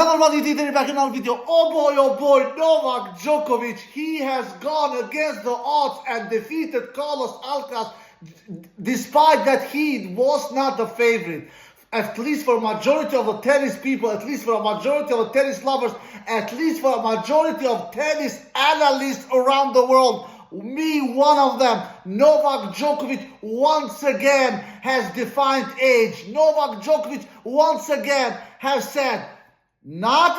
Hello everybody, today back in another video. Oh boy, Novak Djokovic, he has gone against the odds and defeated Carlos Alcaraz, despite that he was not the favorite. At least for a majority of the tennis people, at least for a majority of the tennis lovers, at least for a majority of tennis analysts around the world, me one of them, Novak Djokovic once again has defined age. Novak Djokovic once again has said, not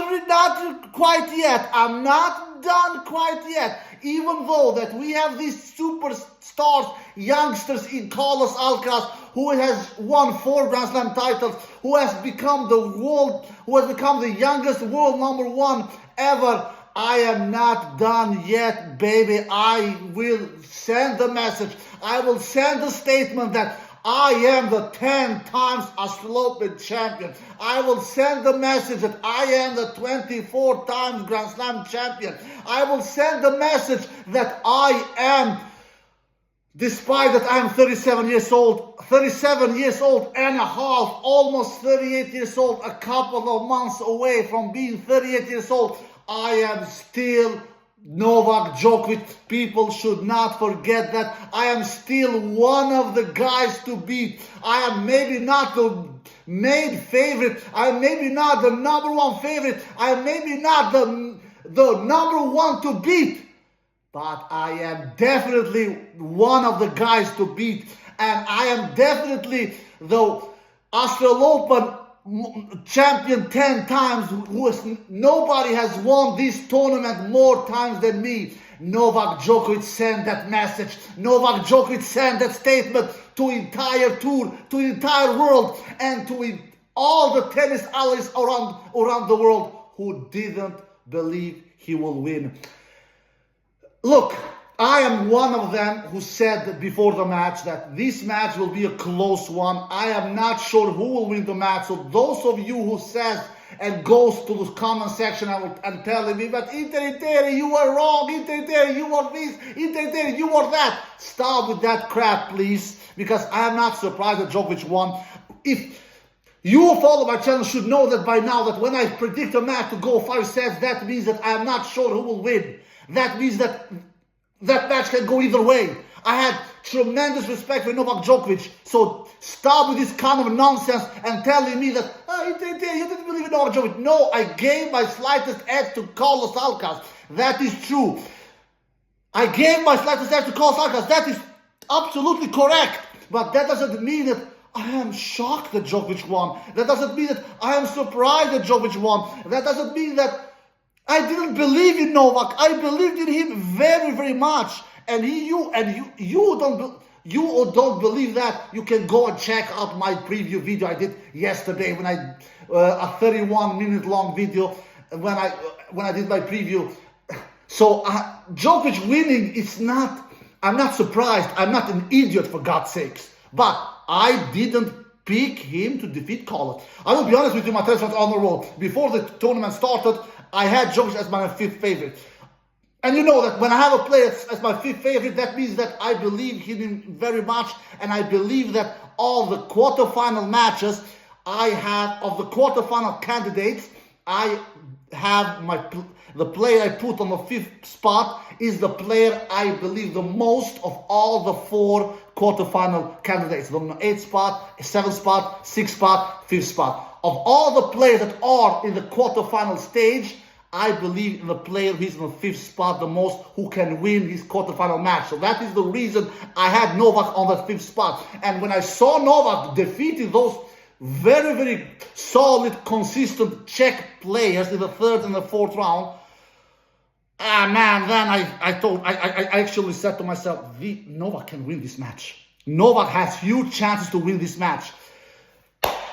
quite yet. I'm not done quite yet. Even though that we have these superstars, youngsters in Carlos Alcaraz, who has won 4 Grand Slam titles, who has become the youngest world #1 ever. I am not done yet, baby. I will send the message. I will send the statement that I am the 10 times Australian champion. I will send the message that I am the 24 times Grand Slam champion. I will send the message that I am, despite that I am 37 years old and a half, almost 38 years old, a couple of months away from being 38 years old, I am still Novak Djokovic. People should not forget that. I am still one of the guys to beat. I am maybe not the main favorite. I am maybe not the #1 favorite. I am maybe not the #1 to beat. But I am definitely one of the guys to beat. And I am definitely the Australian Open champion 10 times. Nobody has won this tournament more times than me. Novak Djokovic sent that message. Novak Djokovic sent that statement to entire tour, to the entire world, and to all the tennis analysts around the world who didn't believe he will win. Look, I am one of them who said before the match that this match will be a close one. I am not sure who will win the match. So those of you who says and goes to the comment section and telling me, but Inter, you are wrong, Inter, you are this, Inter, you are that. Stop with that crap, please, because I am not surprised that Djokovic won. If you who follow my channel should know that by now that when I predict a match to go 5 sets, that means that I am not sure who will win. That means that match can go either way. I had tremendous respect for Novak Djokovic. So stop with this kind of nonsense and telling me that, you didn't believe in Novak Djokovic. No, I gave my slightest edge to Carlos Alcaraz. That is true. I gave my slightest edge to Carlos Alcaraz. That is absolutely correct. But that doesn't mean that I am shocked that Djokovic won. That doesn't mean that I am surprised that Djokovic won. That doesn't mean that I didn't believe in Novak. I believed in him very, very much. And you don't believe that, you can go and check out my preview video I did yesterday when a 31-minute long video when I did my preview. So Djokovic winning, I'm not surprised. I'm not an idiot, for God's sakes. But I didn't pick him to defeat Carlos. I will be honest with you, my friends on the road. Before the tournament started, I had Djokovic as my 5th favorite. And you know that when I have a player as my 5th favorite, that means that I believe in him very much. And I believe that all the quarterfinal matches I have, of the quarterfinal candidates, I have the player I put on the 5th spot is the player I believe the most of all the 4 quarterfinal candidates. The 8th spot, 7th spot, 6th spot, 5th spot. Of all the players that are in the quarterfinal stage, I believe in the player who's in the 5th spot the most, who can win his quarterfinal match. So that is the reason I had Novak on that 5th spot. And when I saw Novak defeating those very, very solid, consistent Czech players in the 3rd and the 4th round, man, then I actually said to myself, Novak can win this match. Novak has huge chances to win this match.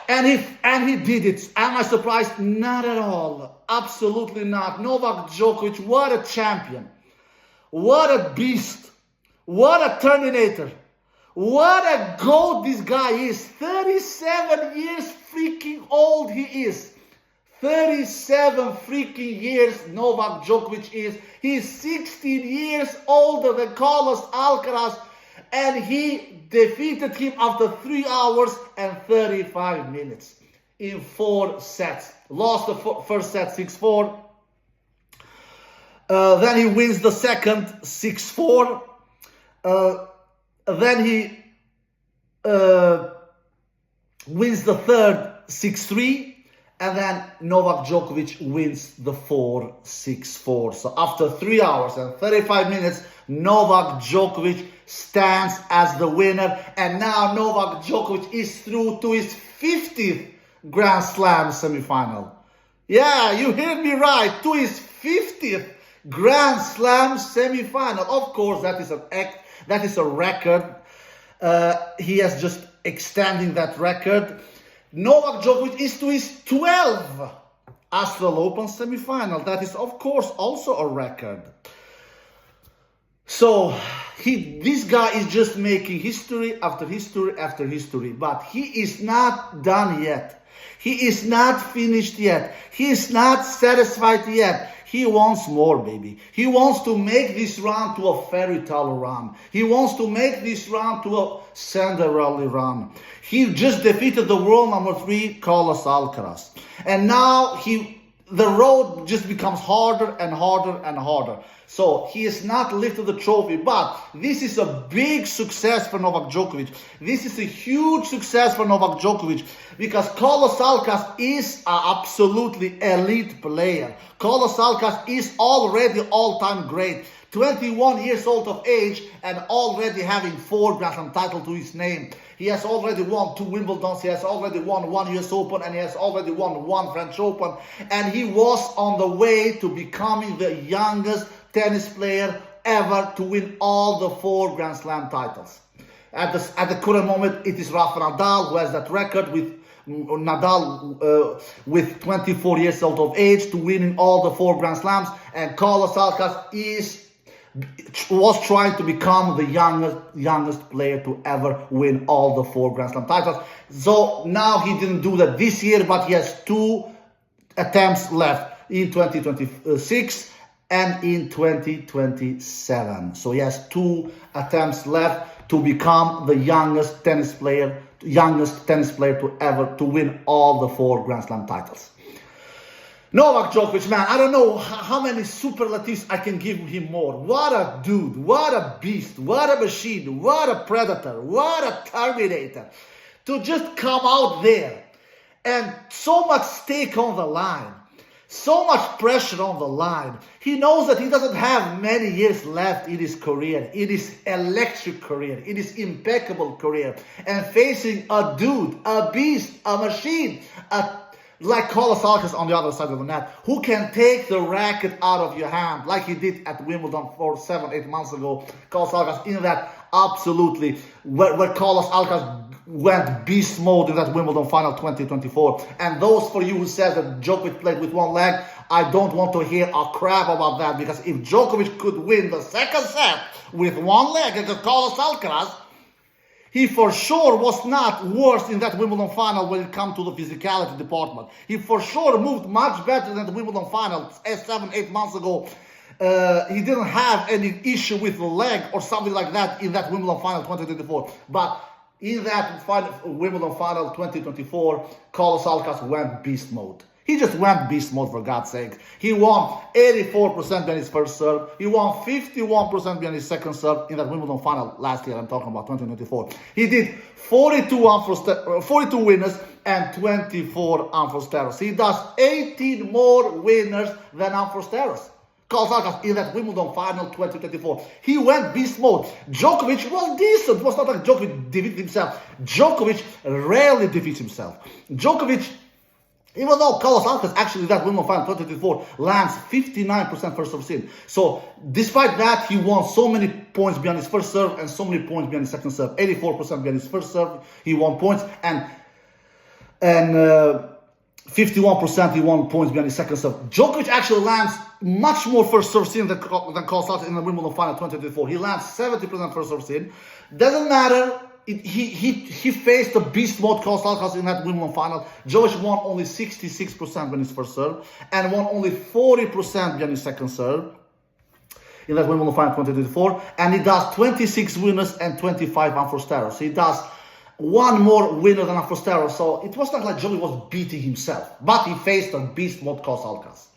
And he did it. Am I surprised? Not at all. Absolutely not. Novak Djokovic, what a champion. What a beast. What a Terminator. What a GOAT this guy is. 37 years freaking old he is. 37 freaking years Novak Djokovic is. He's 16 years older than Carlos Alcaraz. And he defeated him after 3 hours and 35 minutes. in 4 sets. Lost the first set 6-4. Then he wins the second 6-4. Then he wins the third 6-3. And then Novak Djokovic wins the 4-6-4. So after 3 hours and 35 minutes, Novak Djokovic stands as the winner. And now Novak Djokovic is through to his 50th Grand Slam semifinal. Yeah, you heard me right. To his 50th Grand Slam semifinal. Of course, that is a record. He has just extending that record. Novak Djokovic is to his 12th Australian Open semifinal. That is, of course, also a record. So, this guy is just making history after history after history. But he is not done yet. He is not finished yet. He is not satisfied yet. He wants more, baby. He wants to make this run to a fairy tale run. He wants to make this run to a Cinderella run. He just defeated the world number 3, Carlos Alcaraz. And now the road just becomes harder and harder and harder. So he has not lifted the trophy, but this is a big success for Novak Djokovic. This is a huge success for Novak Djokovic because Carlos Alcaraz is an absolutely elite player. Carlos Alcaraz is already all-time great. 21 years old of age and already having 4 Grand Slam titles to his name. He has already won 2 Wimbledons, he has already won 1 US Open, and he has already won 1 French Open. And he was on the way to becoming the youngest tennis player ever to win all the 4 Grand Slam titles. At the current moment, it is Rafael Nadal who has that record with with 24 years old of age to winning all the 4 Grand Slams, and Carlos Alcaraz was trying to become the youngest player to ever win all the 4 Grand Slam titles. So now he didn't do that this year, but he has 2 attempts left in 2026 and in 2027. So he has 2 attempts left to become the youngest tennis player to ever to win all the 4 Grand Slam titles. Novak Djokovic, man, I don't know how many superlatives I can give him more. What a dude, what a beast, what a machine, what a predator, what a terminator. To just come out there and so much stake on the line, so much pressure on the line. He knows that he doesn't have many years left in his career, in his electric career, in his impeccable career. And facing a dude, a beast, a machine, like Carlos Alcaraz on the other side of the net, who can take the racket out of your hand, like he did at Wimbledon 7-8 months ago. Carlos Alcaraz in that absolutely, where Carlos Alcaraz went beast mode in that Wimbledon final 2024. And those for you who says that Djokovic played with 1 leg, I don't want to hear a crap about that, because if Djokovic could win the second set with 1 leg against Carlos Alcaraz, he for sure was not worse in that Wimbledon final when it comes to the physicality department. He for sure moved much better than the Wimbledon final 7-8 months ago. He didn't have any issue with the leg or something like that in that Wimbledon final 2024. But in that Wimbledon final 2024, Carlos Alcaraz went beast mode. He just went beast mode, for God's sake. He won 84% behind his first serve. He won 51% behind his second serve in that Wimbledon final last year. I'm talking about 2024. He did 42 winners and 24 unforced errors. He does 18 more winners than unforced errors. Carlos Alcaraz in that Wimbledon final 2024. He went beast mode. Djokovic was decent. It was not like Djokovic defeated himself. Djokovic rarely defeats himself. Djokovic, even though Carlos Alcaraz actually that Wimbledon final 2024 lands 59% first serve in. So despite that, he won so many points behind his first serve and so many points behind his second serve. 84% behind his first serve, he won points, and 51% he won points behind his second serve. Djokovic actually lands much more first serve in than Carlos Alcaraz in the Wimbledon final 2024. He lands 70% first serve in. Doesn't matter. He faced a beast mode Carlos Alcaraz in that Wimbledon final. Djokovic won only 66% behind his first serve and won only 40% behind his second serve in that Wimbledon final 2024. And he does 26 winners and 25 unforced errors. He does one more winner than a first error. So it was not like Djokovic was beating himself, but he faced a beast mode Carlos Alcaraz.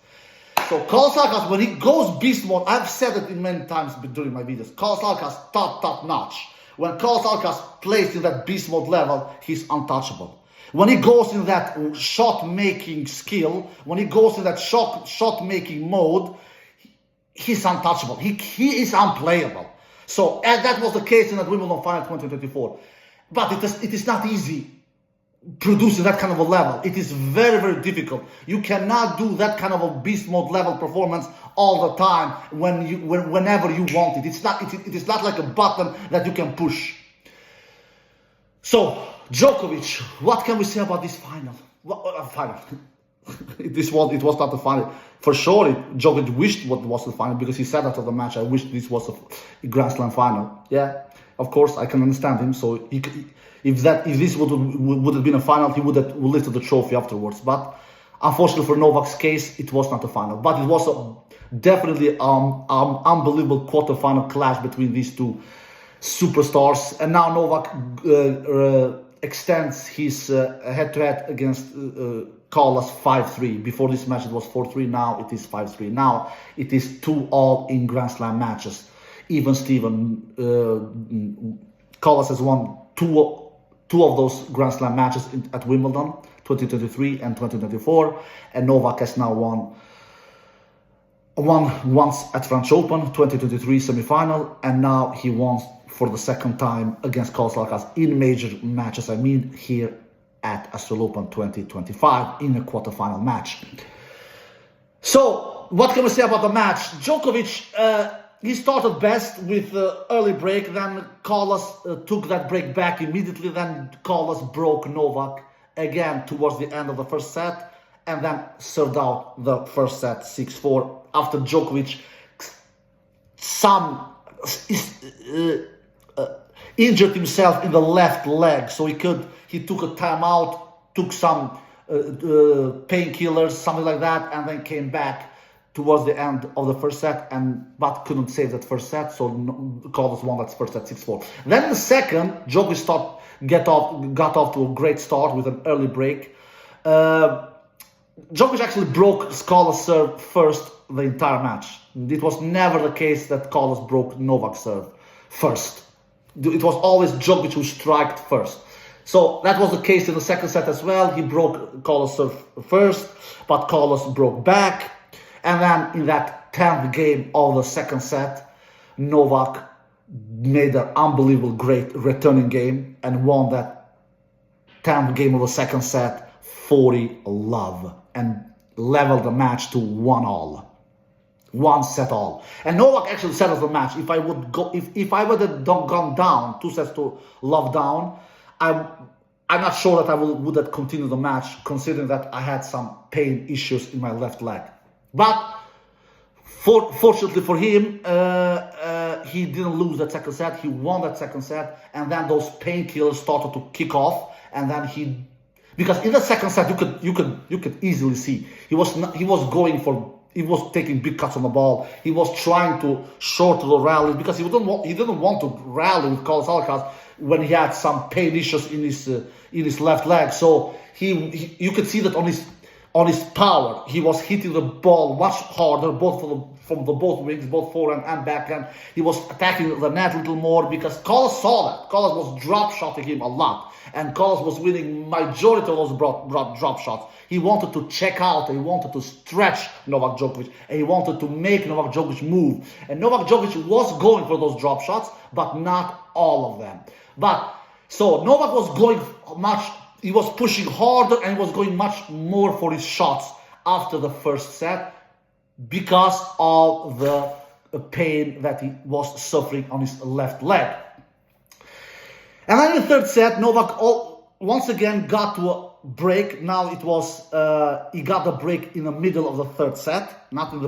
So Carlos Alcaraz, when he goes beast mode, I've said it in many times during my videos, Carlos Alcaraz top notch. When Carlos Alcaraz plays in that beast mode level, he's untouchable. When he goes in that shot-making skill, when he goes in that shot-making mode, he's untouchable. He is unplayable. So, and that was the case in that Wimbledon final 2024. But it is not easy producing that kind of a level. It is very, very difficult. You cannot do that kind of a beast mode level performance all the time whenever you want it. It is not like a button that you can push. So, Djokovic, what can we say about this final? Final. It was not the final. For sure, Djokovic wished what was the final, because he said after the match, I wish this was a Grand Slam final. Yeah, of course, I can understand him. So if this would have been a final, he would have lifted the trophy afterwards. But unfortunately for Novak's case, it was not a final. But it was definitely unbelievable quarterfinal clash between these two superstars. And now Novak extends his head-to-head against Carlos 5-3. Before this match it was 4-3, now it is 5-3. Now it is 2-all in Grand Slam matches. Even Steven, Carlos has won two of those Grand Slam matches at Wimbledon, 2023 and 2024, and Novak has now won once at French Open, 2023 semi-final, and now he won for the second time against Carlos Alcaraz in major matches. I mean, here at Australian Open 2025 in a quarterfinal match. So, what can we say about the match? Djokovic, he started best with early break, then Carlos took that break back immediately, then Carlos broke Novak again towards the end of the first set, and then served out the first set 6-4 after Djokovic injured himself in the left leg, so he took a timeout, took some painkillers, something like that, and then came back towards the end of the first set, but couldn't save that first set, so Carlos won that first set 6-4. Then in the second, Djokovic got off to a great start with an early break. Djokovic actually broke Carlos' serve first the entire match. It was never the case that Carlos broke Novak's serve first. It was always Djokovic who struck first. So that was the case in the second set as well. He broke Carlos' serve first, but Carlos broke back. And then in that 10th game of the second set, Novak made an unbelievable great returning game and won that 10th game of the second set 40-love and leveled the match to 1-all. One set all. And Novak actually settled the match. If I would have gone down 2-love down, I'm not sure that I would have continued the match, considering that I had some pain issues in my left leg. But fortunately for him, he didn't lose that second set. He won that second set, and then those painkillers started to kick off. And then because in the second set you could easily see he was taking big cuts on the ball. He was trying to shorten the rally because he didn't want to rally with Carlos Alcaraz when he had some pain issues in his left leg. So you could see that on his power, he was hitting the ball much harder, both from both wings, both forehand and backhand. He was attacking the net a little more because Carlos saw that. Carlos was drop-shotting him a lot, and Carlos was winning majority of those drop shots. He wanted to check out, and he wanted to stretch Novak Djokovic, and he wanted to make Novak Djokovic move. And Novak Djokovic was going for those drop shots, but not all of them. So Novak was going he was pushing harder and he was going much more for his shots after the first set because of the pain that he was suffering on his left leg. And then in the third set, Novak once again got to a break. Now it was he got the break in the middle of the third set, not in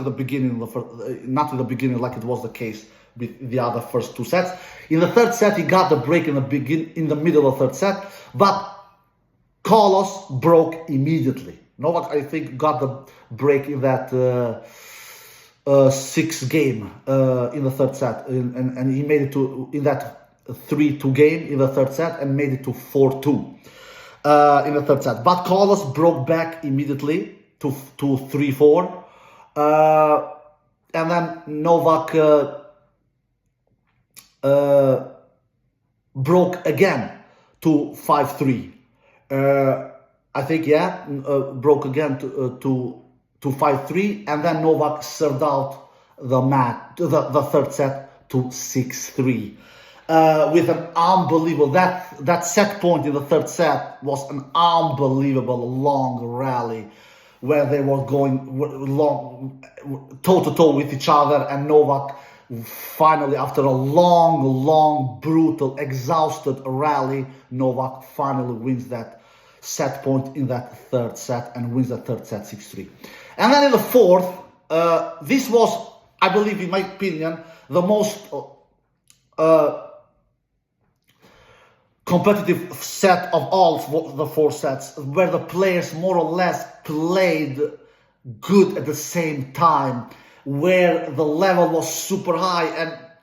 the beginning like it was the case with the other first two sets. In the third set, he got the break in the middle of the third set, but Carlos broke immediately. Novak, I think, got the break in that sixth game in the third set, and he made it to in that 3-2 game in the third set and made it to 4-2 in the third set. But Carlos broke back immediately to 3-4. And then Novak broke again to 5-3. I think, yeah, broke again to 5-3, and then Novak served out the third set to 6-3. With an unbelievable, that set point in the third set was an unbelievable long rally where they were going long, toe-to-toe with each other, and Novak finally, after a long, brutal, exhausted rally, Novak finally wins that set point in that third set and wins that third set 6-3. And then in the fourth, this was, I believe, in my opinion, the most competitive set of all the four sets, where the players more or less played good at the same time, where the level was super high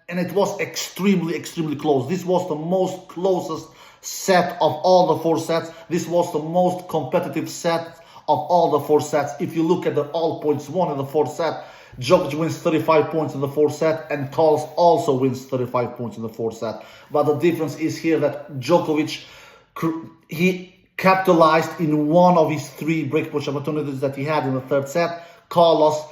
and it was extremely close. This was the most closest set of all the four sets. This was the most competitive set of all the four sets. If you look at the all points won in the fourth set, Djokovic wins 35 points in the fourth set, and Carlos also wins 35 points in the fourth set. But the difference is here that Djokovic, he capitalized in one of his three break point opportunities that he had in the third set. Carlos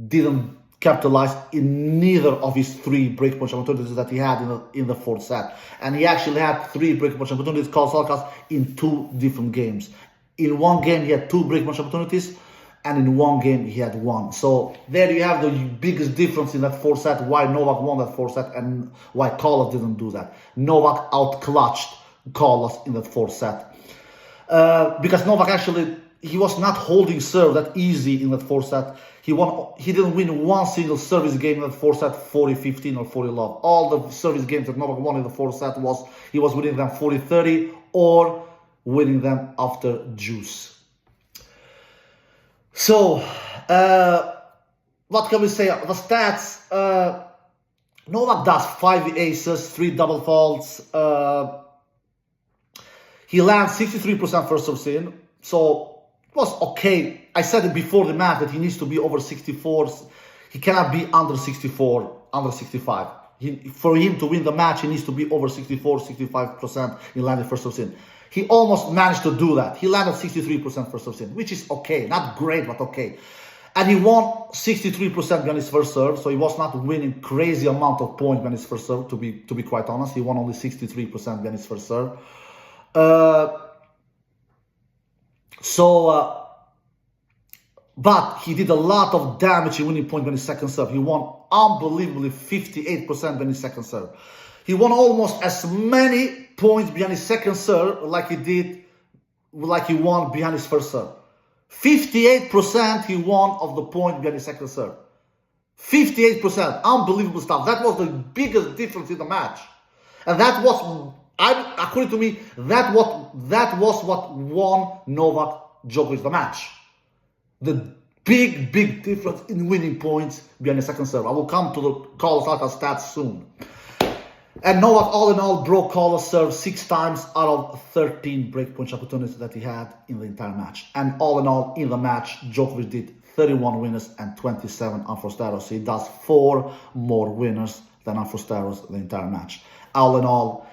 didn't capitalize in neither of his three break point opportunities that he had in the fourth set. And he actually had three break point opportunities, Carlos Alcaraz, in two different games. In one game, he had two break point opportunities, and in one game, he had one. So there you have the biggest difference in that fourth set, why Novak won that fourth set and why Carlos didn't do that. Novak out-clutched Carlos in that fourth set. Because Novak actually, he was not holding serve that easy in that fourth set. He didn't win one single service game in that fourth set 40-15 or 40-love. All the service games that Novak won in the fourth set he was winning them 40-30 or winning them after juice. So, what can we say? The stats, Novak does 5 aces, 3 double faults. He lands 63% first serve in, so it was okay. I said it before the match that he needs to be over 64. He cannot be under 64, under 65. For him to win the match, he needs to be over 64, 65% in landing first serve in. He almost managed to do that. He landed 63% first serve in, which is okay. Not great, but okay. And he won 63% behind his first serve, so he was not winning crazy amount of points behind his first serve, to be quite honest. He won only 63% behind his first serve. But he did a lot of damage in winning points behind his second serve. He won unbelievably 58% behind his second serve. He won almost as many points behind his second serve like he won behind his first serve. 58% he won of the point behind his second serve. 58%, unbelievable stuff. That was the biggest difference in the match, and that was, according to me, that was what won Novak Djokovic the match. The big difference in winning points behind the second serve. I will come to the Carlos Alcaraz stats soon. And Novak, all in all, broke Carlos' serve 6 times out of 13 breakpoint opportunities that he had in the entire match. And all in all, in the match, Djokovic did 31 winners and 27 unforced errors. So he does 4 more winners than unforced errors the entire match. All in all,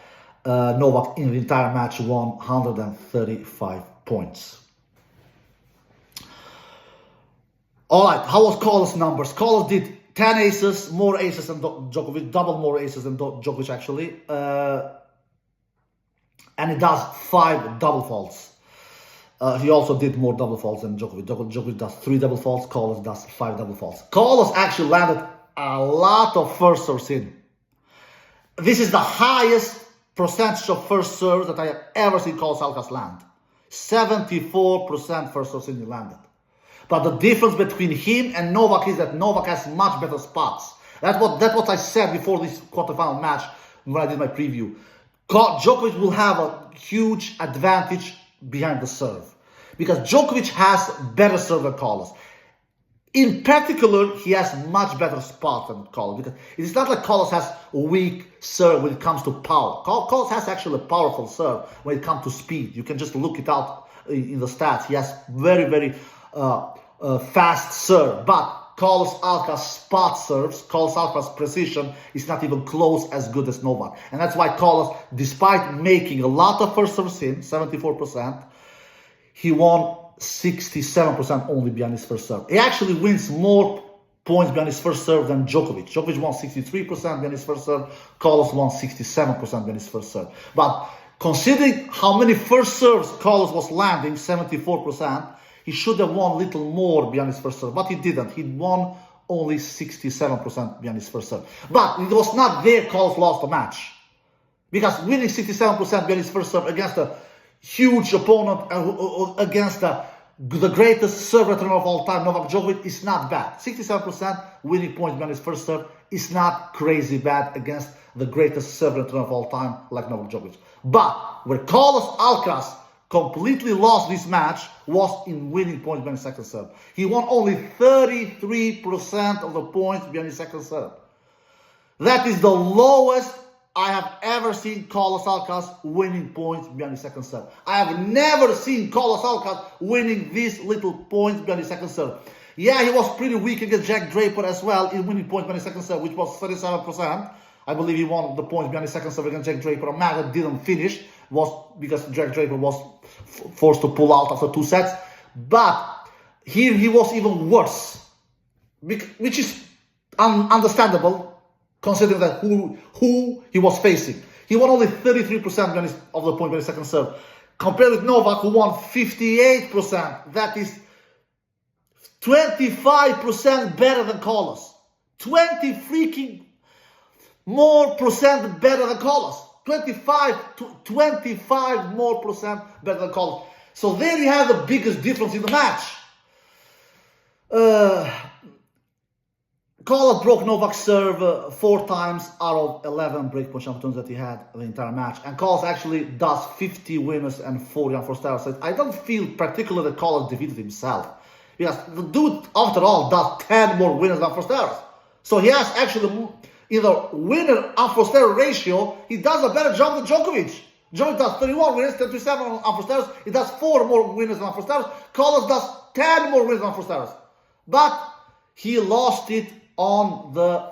Novak in the entire match won 135 points. All right, how was Carlos' numbers? Carlos did 10 aces, more aces than Djokovic, double more aces than Djokovic actually. And he does 5 double faults. He also did more double faults than Djokovic. Djokovic does 3 double faults, Carlos does 5 double faults. Carlos actually landed a lot of first serves in. This is the highest percentage of first serves that I have ever seen Carlos Alcaraz land. 74% first serves in he landed. But the difference between him and Novak is that Novak has much better spots. That's what I said before this quarterfinal match when I did my preview. Djokovic will have a huge advantage behind the serve, because Djokovic has better serve than Carlos. In particular, he has much better spot than Carlos, because it's not like Carlos has a weak serve when it comes to power. Carlos has actually a powerful serve when it comes to speed. You can just look it out in the stats. He has very, very fast serve, but Carlos Alcaraz spot serves, Carlos Alcaraz precision is not even close as good as Novak. And that's why Carlos, despite making a lot of first serves in, 74%, he won 67% only behind his first serve. He actually wins more points behind his first serve than Djokovic. Djokovic won 63% behind his first serve, Carlos won 67% behind his first serve. But considering how many first serves Carlos was landing, 74%, he should have won a little more behind his first serve, but he didn't. He won only 67% behind his first serve. But it was not there Carlos lost the match. Because winning 67% behind his first serve against a huge opponent, against the greatest serve returner of all time, Novak Djokovic, is not bad. 67% winning points behind his first serve is not crazy bad against the greatest serve returner of all time, like Novak Djokovic. But where Carlos Alcaraz completely lost this match was in winning points behind his second serve. He won only 33% of the points behind his second serve. That is the lowest I have ever seen Carlos Alcaraz winning points behind his second serve. I have never seen Carlos Alcaraz winning these little points behind his second serve. Yeah, he was pretty weak against Jack Draper as well in winning points behind his second serve, which was 37%. I believe he won the points behind his second serve against Jack Draper. A match that didn't finish was because Jack Draper was forced to pull out after 2 sets. But here he was even worse, which is understandable considering that who he was facing. He won only 33% of the points behind his second serve, compared with Novak, who won 58%. That is 25% better than Carlos. 20 freaking more percent better than Carlos. 25 more percent better than Carlos. So there you have the biggest difference in the match. Carlos broke Novak's serve 4 times out of 11 breakpoint opportunities that he had the entire match. And Carlos actually does 50 winners and 40 unforced errors. So I don't feel particularly that Carlos defeated himself, because the dude, after all, does 10 more winners than unforced errors. So he has actually, in the winner unforced error ratio, he does a better job than Djokovic. Djokovic does 31 winners, 37 unforced errors. He does 4 more winners than unforced errors. Carlos does 10 more winners than unforced errors. But he lost it on the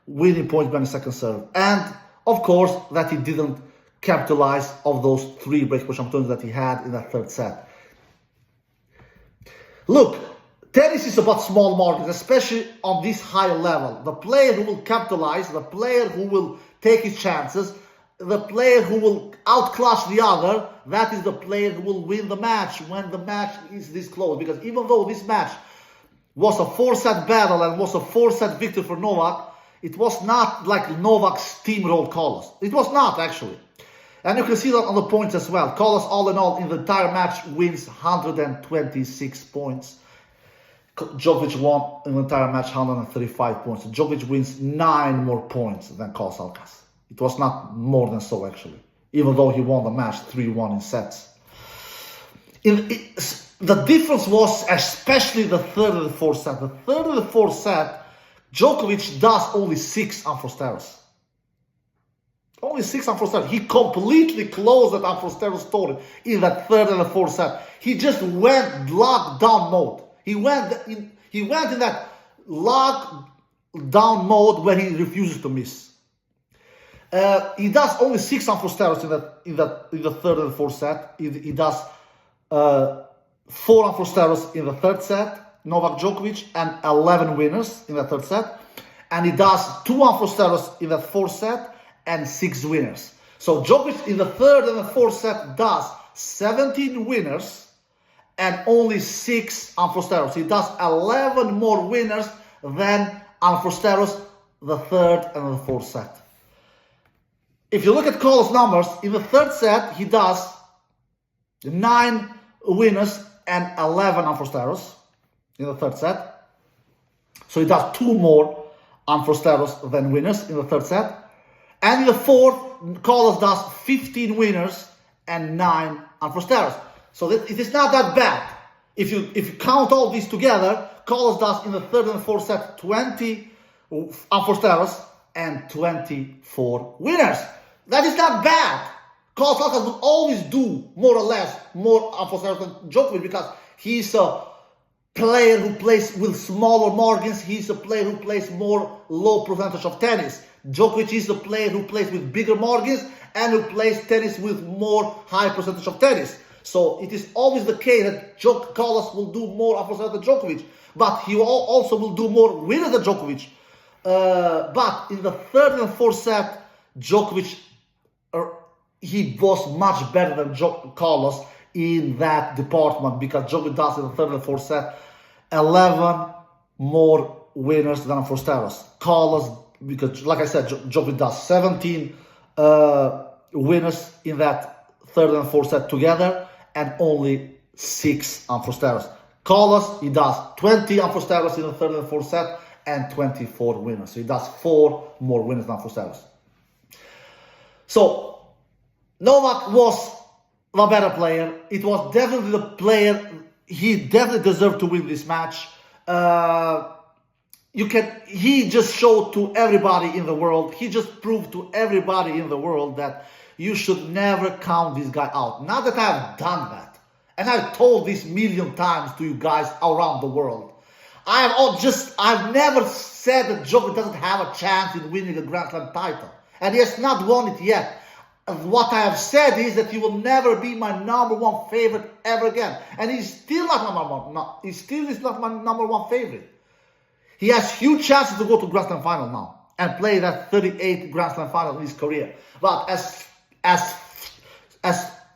winning point behind the second serve. And, of course, that he didn't capitalize of those 3 breakpoint opportunities that he had in that third set. Look, tennis is about small margins, especially on this high level. The player who will capitalize, the player who will take his chances, the player who will outclass the other, that is the player who will win the match when the match is this close. Because even though this match was a 4-set battle and was a 4-set victory for Novak, it was not like Novak steamrolled Carlos. It was not, actually. And you can see that on the points as well. Carlos, all in all, in the entire match, wins 126 points. Djokovic won in the entire match 135 points. Djokovic wins 9 more points than Carlos Alcaraz. It was not more than so, actually, even though he won the match 3-1 in sets. The difference was especially the third and the fourth set. The third and the fourth set, Djokovic does only 6 unforced errors. Only 6 unforced errors. He completely closed that unforced error story in that third and the fourth set. He just went lockdown mode. He went in that lockdown mode where he refuses to miss. He does only 6 unforced errors in the third and the fourth set. He does 4 unforced errors in the third set, Novak Djokovic, and 11 winners in the third set. And he does 2 unforced errors in the fourth set and 6 winners. So Djokovic in the third and the fourth set does 17 winners and only 6 unforced errors. He does 11 more winners than unforced errors the third and the fourth set. If you look at Carlos' numbers, in the third set, he does 9 winners and 11 unforced errors in the third set. So he does 2 more unforced errors than winners in the third set. And in the fourth, Carlos does 15 winners and 9 unforced errors. So it is not that bad. if you count all these together, Carlos does in the third and fourth set 20 unforced errors and 24 winners. That is not bad. Carlos Alcaraz will always do more or less more unforced errors than Djokovic because he's a player who plays with smaller margins. He's a player who plays more low percentage of tennis. Djokovic is a player who plays with bigger margins and who plays tennis with more high percentage of tennis. So it is always the case that Carlos will do more unforced errors than Djokovic, but he also will do more winners than Djokovic. But in the third and fourth set, Djokovic, he was much better than Carlos in that department because Djokovic does in the third and fourth set 11 more winners than unforced errors. Carlos, because like I said, Djokovic does 17 winners in that third and fourth set together and only 6 unforced errors. Carlos, he does 20 unforced errors in the third and fourth set and 24 winners. So he does 4 more winners than unforced errors. So Novak was the better player. It was definitely the player. He definitely deserved to win this match. He just showed to everybody in the world. He just proved to everybody in the world that you should never count this guy out. Not that I've done that. And I've told this million times to you guys around the world. I've never said that Djokovic doesn't have a chance in winning a Grand Slam title. And he has not won it yet. What I have said is that he will never be my number one favorite ever again. And he's still not number one. No, he still is not my number one favorite. He has huge chances to go to Grand Slam final now and play that 38th Grand Slam final in his career. But as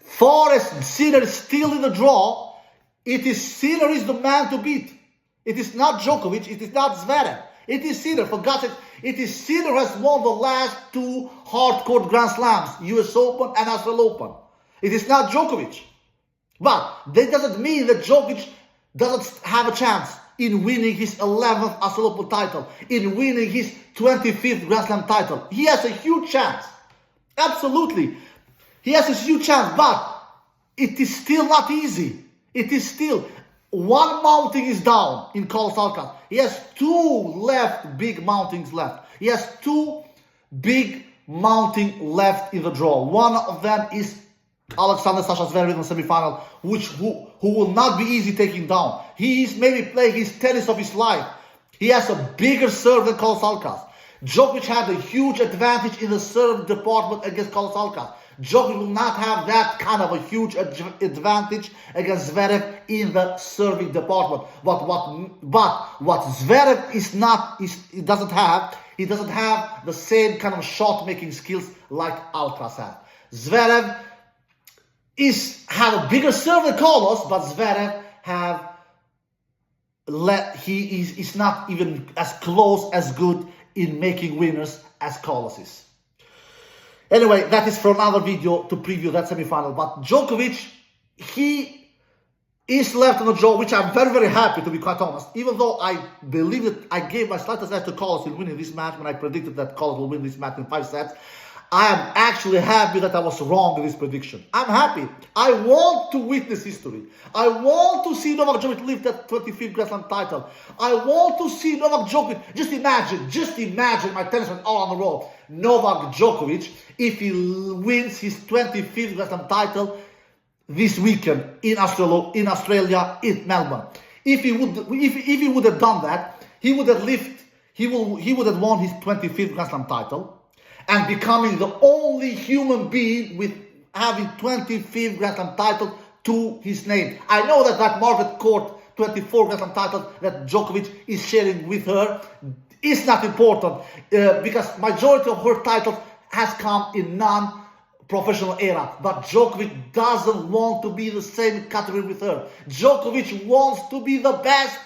far as Sinner is still in the draw, Sinner is the man to beat. It is not Djokovic, it is not Zverev. It is Sinner, for God's sake. It is Sinner who has won the last 2 hardcore Grand Slams, US Open and Australian Open. It is not Djokovic. But that doesn't mean that Djokovic doesn't have a chance in winning his 11th Australian Open title, in winning his 25th Grand Slam title. He has a huge chance. Absolutely. He has a huge chance, but it is still not easy. It is still... One mounting is down in Carlos Alcaraz. He has 2 big mountings left. He has 2 big mounting left in the draw. One of them is Alexander Sasha Zverev in the semifinal, who will not be easy taking down. He is maybe playing his tennis of his life. He has a bigger serve than Carlos Alcaraz. Djokovic had a huge advantage in the serve department against Carlos Alcaraz. Djokovic will not have that kind of a huge advantage against Zverev in the serving department. But what Zverev he doesn't have the same kind of shot making skills like Alcaraz has. Zverev have a bigger serve than Carlos, but Zverev is not even as close as good in making winners as Carlos is. Anyway, that is for another video to preview that semifinal. But Djokovic, he is left on the draw, which I'm very, very happy, to be quite honest. Even though I believe that I gave my slightest edge to Carlos in winning this match when I predicted that Carlos will win this match in 5 sets. I am actually happy that I was wrong in this prediction. I'm happy. I want to witness history. I want to see Novak Djokovic lift that 25th Grand Slam title. I want to see Novak Djokovic. Just imagine my tennis friends all on the road. Novak Djokovic, if he wins his 25th Grand Slam title this weekend in Australia, in Melbourne. If he would have done that, he would have won his 25th Grand Slam title and becoming the only human being with having 25th Grand Slam title to his name. I know that Margaret Court 24 Grand Slam title that Djokovic is sharing with her is not important because majority of her titles has come in non-professional era. But Djokovic doesn't want to be the same category with her. Djokovic wants to be the best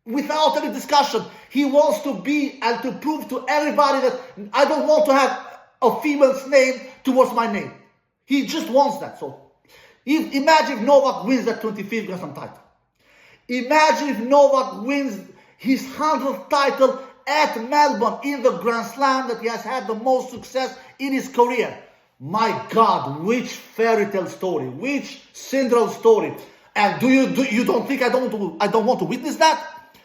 without any discussion. He wants to be and to prove to everybody that I don't want to have a female's name towards my name. He just wants that. So imagine if Novak wins that 25th Grand Slam title. Imagine if Novak wins his 100th title at Melbourne in the Grand Slam that he has had the most success in his career. My God, which fairy tale story, which Cinderella story. And you don't think I don't want to witness that?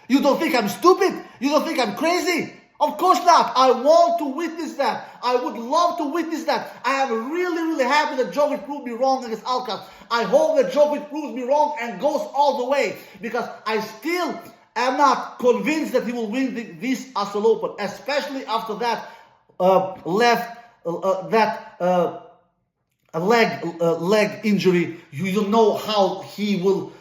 You don't think I'm stupid? You don't think I'm crazy? Of course not. I want to witness that. I would love to witness that. I am really, really happy that Djokovic proved me wrong against Alcaraz. I hope that Djokovic proves me wrong and goes all the way, because I still am not convinced that he will win this Australian Open, especially after that leg injury. You know how he will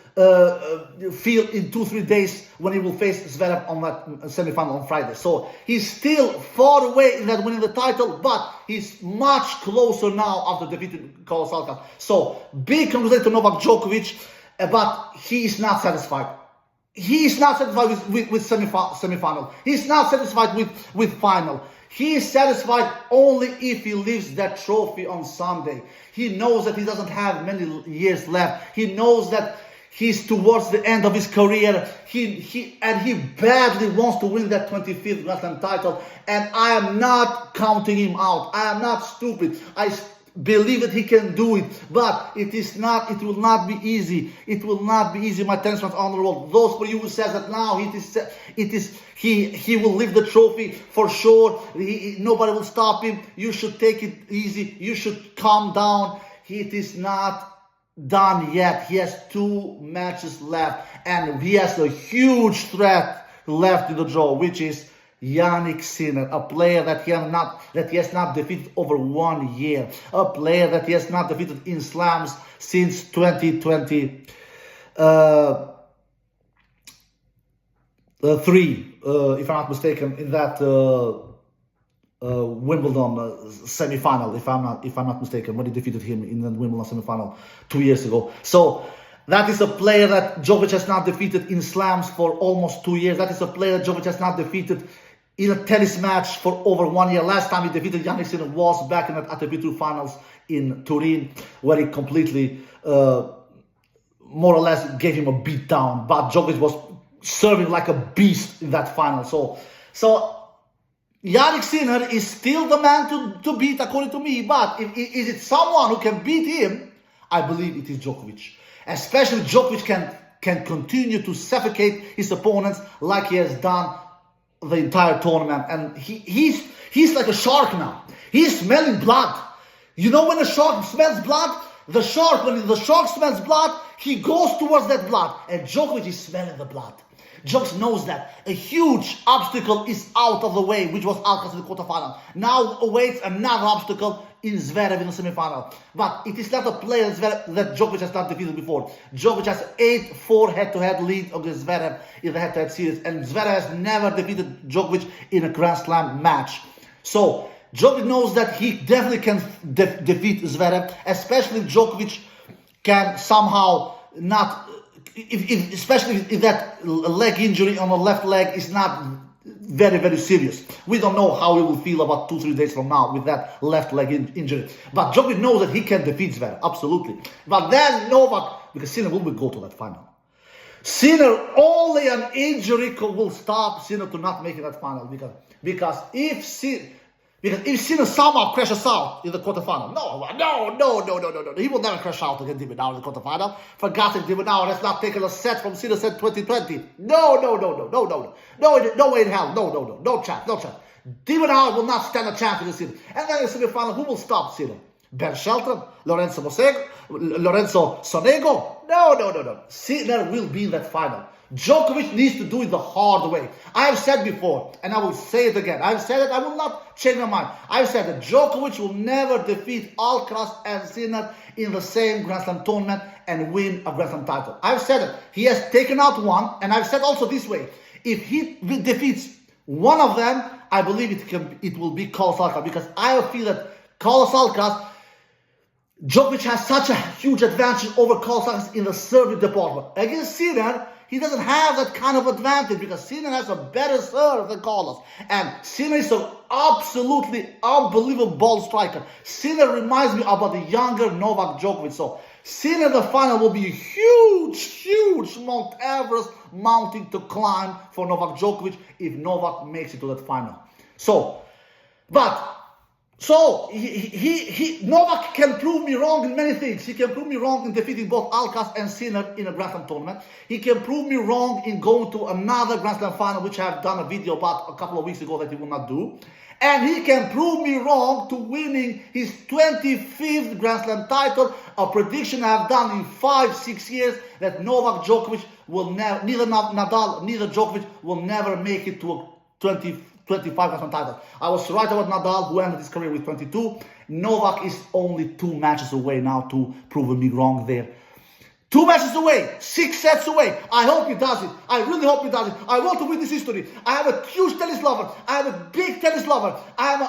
feel in 2-3 days when he will face Zverev on that semifinal on Friday. So he's still far away in that winning the title, but he's much closer now after defeating Carlos Alcaraz. So big congratulations to Novak Djokovic, but he is not satisfied. He is not satisfied with semifinal. He's not satisfied with final. He is satisfied only if he lifts that trophy on Sunday. He knows that he doesn't have many years left. He knows that he's towards the end of his career. He badly wants to win that 25th Grand Slam title. And I am not counting him out. I am not stupid. I believe that he can do it, but it will not be easy. It will not be easy, my tennis fans on the world. Those for you who says that now he will lift the trophy for sure. Nobody will stop him. You should take it easy. You should calm down. It is not done yet. He has 2 matches left, and he has a huge threat left in the draw, which is Jannik Sinner, a player that he has not defeated over 1 year, a player that he has not defeated in slams since 2023, if I'm not mistaken, in that Wimbledon semi-final, if I'm not mistaken, when he defeated him in the Wimbledon semi-final 2 years ago. So that is a player that Djokovic has not defeated in slams for almost 2 years. That is a player that Djokovic has not defeated in a tennis match for over 1 year. Last time he defeated Jannik Sinner was back in the ATP Tour finals in Turin, where he completely, more or less, gave him a beat down. But Djokovic was serving like a beast in that final. So Jannik Sinner is still the man to beat, according to me. But is it someone who can beat him? I believe it is Djokovic. Especially Djokovic can continue to suffocate his opponents like he has done the entire tournament. And he's like a shark now. He's smelling blood. You know when a shark smells blood? When the shark smells blood, he goes towards that blood. And Djokovic is smelling the blood. Djokovic knows that a huge obstacle is out of the way, which was Alcaraz in the quarterfinal. Now awaits another obstacle in Zverev in the semifinal. But it is not a player that Djokovic has not defeated before. Djokovic has 8-4 head-to-head lead against Zverev in the head-to-head series. And Zverev has never defeated Djokovic in a Grand Slam match. So Djokovic knows that he definitely can defeat Zverev, especially if Djokovic can somehow not... especially if that leg injury on the left leg is not very, very serious. We don't know how he will feel about 2-3 days from now with that left leg injury. But Djokovic knows that he can defeat Zverev, absolutely. But then Novak, because Sinner will go to that final. Sinner, only an injury will stop Sinner to not making that final. Because if Sinner somehow crashes out in the quarterfinal, no, he will never crash out against Divinao in the quarterfinal. For God's sake, Divinao has not taken a set from Sinner set 2020. No way in hell, no chance. Divinao will not stand a chance against Sinner. And then in the semifinal, who will stop Sinner? Ben Shelton, Lorenzo Sonego? No. Sinner will be in that final. Djokovic needs to do it the hard way. I have said before, and I will say it again. I've said it, I will not change my mind. I've said that Djokovic will never defeat Alcaraz and Sinner in the same Grand Slam tournament and win a Grand Slam title. I've said it. He has taken out one, and I've said also this way. If he defeats one of them, I believe it will be Carlos Alcaraz, because I feel that Carlos Alcaraz, Djokovic has such a huge advantage over Carlos Alcaraz in the service department. Against Sinner, he doesn't have that kind of advantage because Sinner has a better serve than Carlos. And Sinner is an absolutely unbelievable ball striker. Sinner reminds me about the younger Novak Djokovic. So Sinner in the final will be a huge Mount Everest mountain to climb for Novak Djokovic if Novak makes it to that final. So, but So Novak can prove me wrong in many things. He can prove me wrong in defeating both Alcaraz and Sinner in a Grand Slam tournament. He can prove me wrong in going to another Grand Slam final, which I have done a video about a couple of weeks ago that he will not do. And he can prove me wrong to winning his 25th Grand Slam title, a prediction I have done in 5-6 years that Novak Djokovic will never, neither Nadal, neither Djokovic will never make it to a 25 Grand Slam titles. I was right about Nadal, who ended his career with 22. Novak is only 2 matches away now to proving me wrong there. 2 matches away, 6 sets away. I hope he does it. I really hope he does it. I want to win this history. I am a huge tennis lover. I am a big tennis lover. I am an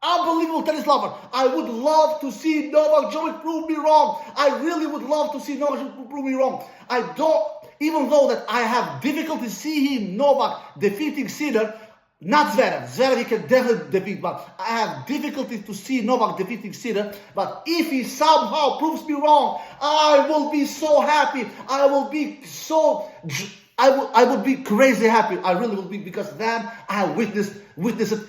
unbelievable tennis lover. I would love to see Novak Djokovic prove me wrong. I really would love to see Novak Djokovic prove me wrong. Even though that I have difficulty seeing Novak defeating Sinner, not Zverev. Zverev he can definitely defeat, but I have difficulty to see Novak defeating Sinner. But if he somehow proves me wrong, I will be so happy. I will be so... I would be crazy happy. I really will be, because then I witnessed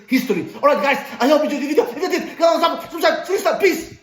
history. Alright guys, I hope you enjoyed the video. If you did, thumbs up, subscribe, peace.